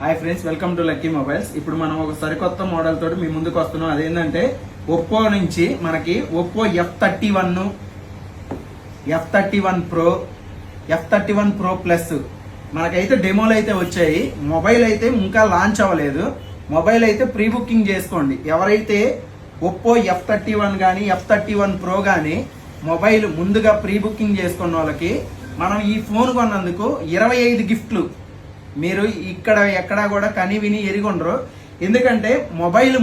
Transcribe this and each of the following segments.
Hi friends, welcome to lucky mobiles. ఇప్పుడు మనం ఒక సరికొత్త మోడల్ తోటి మీ ముందుకు వస్తున్నాం. అదేంటంటే ఒప్పో నుంచి మనకి Oppo F31, F31 Pro, F31 Pro Plus మనకైతే డెమోలు అయితే వచ్చాయి. మొబైల్ అయితే ఇంకా లాంచ్ అవ్వలేదు. మొబైల్ అయితే ప్రీ బుకింగ్ చేసుకోండి. ఎవరైతే ఒప్పో F31 కానీ F31 Pro కానీ మొబైల్ ముందుగా ప్రీ బుకింగ్ చేసుకున్న వాళ్ళకి మనం ఈ ఫోన్ కొన్నందుకు 25 గిఫ్ట్లు మీరు ఇక్కడ ఎక్కడా కూడా కని విని ఎరిగొండరు. ఎందుకంటే మొబైల్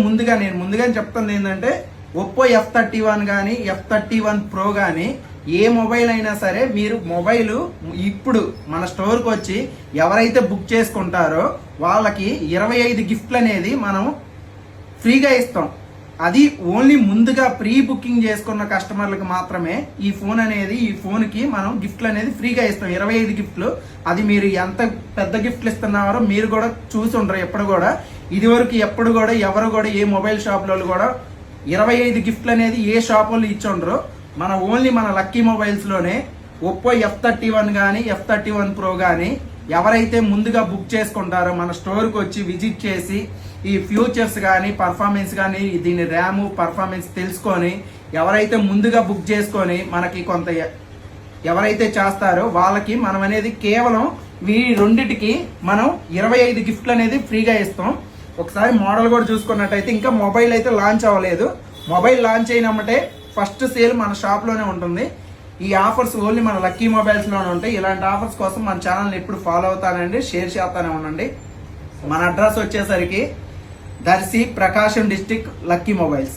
నేను ముందుగా చెప్తుంది ఏంటంటే ఒప్పో F31 కానీ F31 Pro కానీ ఏ మొబైల్ అయినా సరే మీరు మొబైల్ ఇప్పుడు మన స్టోర్కి వచ్చి ఎవరైతే బుక్ చేసుకుంటారో వాళ్ళకి 25 గిఫ్ట్లు అనేది మనం ఫ్రీగా ఇస్తాం. అది ఓన్లీ ముందుగా ప్రీ బుకింగ్ చేసుకున్న కస్టమర్లకు మాత్రమే ఈ ఫోన్కి మనం గిఫ్ట్లు అనేది ఫ్రీగా ఇస్తాం. 25 గిఫ్ట్లు. అది మీరు ఎంత పెద్ద గిఫ్ట్లు ఇస్తున్నారో మీరు కూడా చూసి ఉండరు. ఎప్పుడు కూడా ఎవరు కూడా ఏ మొబైల్ షాప్లో కూడా 25 గిఫ్ట్లు అనేది ఏ షాప్ వాళ్ళు ఇచ్చి ఉండరు. మన లక్కీ మొబైల్స్ లోనే ఒప్పో F31 కానీ F31 Pro కానీ ఎవరైతే ముందుగా బుక్ చేసుకుంటారో మన స్టోర్కి వచ్చి విజిట్ చేసి ఈ ఫ్యూచర్స్ కానీ పర్ఫార్మెన్స్ కానీ దీని ర్యామ్ పర్ఫార్మెన్స్ తెలుసుకొని ఎవరైతే ముందుగా బుక్ చేసుకొని మనకి కొంత ఎవరైతే చేస్తారో వాళ్ళకి మనం అనేది కేవలం రెండిటికి మనం 25 గిఫ్ట్లు అనేది ఫ్రీగా ఇస్తాం. ఒకసారి మోడల్ కూడా చూసుకున్నట్టయితే ఇంకా మొబైల్ అయితే లాంచ్ అవ్వలేదు. మొబైల్ లాంచ్ అయినమ్మటే ఫస్ట్ సేల్ మన షాప్లోనే ఉంటుంది. ఈ ఆఫర్స్ ఓన్లీ మన లక్కీ మొబైల్స్లోనే ఉంటాయి. ఇలాంటి ఆఫర్స్ కోసం మన ఛానల్ని ఎప్పుడు ఫాలో అవుతానండి, షేర్ చేస్తానే ఉండండి. మన అడ్రస్ వచ్చేసరికి దర్శి, ప్రకాశం డిస్టిక్, లక్కీ మొబైల్స్.